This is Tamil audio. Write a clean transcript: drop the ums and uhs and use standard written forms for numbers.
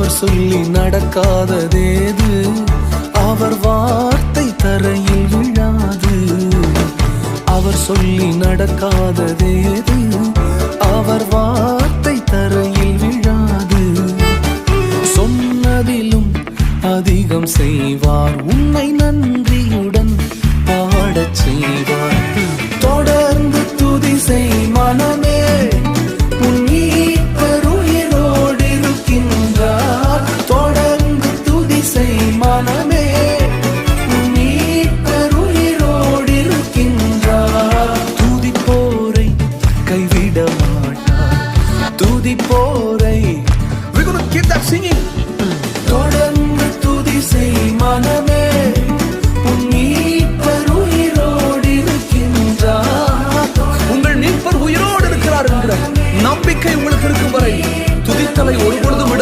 அவர் சொல்லி நடக்காததேது, அவர் வார்த்தை தரையில் விழாது. அவர் சொல்லி நடக்காததேது, அவர் வார்த்தை தரையில் விழாது. சொன்னதிலும் அதிகம் செய்வார், உன்னை நன்றியுடன் பாடச் செய்வார். தொடர்ந்து துதி செய் மனமே, உன் மீட்பர் உயிரோடு இருக்கின்றார். தொடர்ந்து துதி செய் மனமே, உன் மீட்பர் உயிரோடு இருக்கின்றார். துதிப்போரை கைவிட மாட்டார், துதிப்போரை. We're going to keep that singing. தொடர்ந்து துதி செய் மனமே, உன் மீட்பர் உயிரோடு இருக்கின்றார். உங்கள் மீட்பர் உயிரோடு இருக்கிறார் என்கிற நம்பிக்கை உங்களுக்கு இருக்கும் வரை துதித்தலை ஒருபொழுதும் விட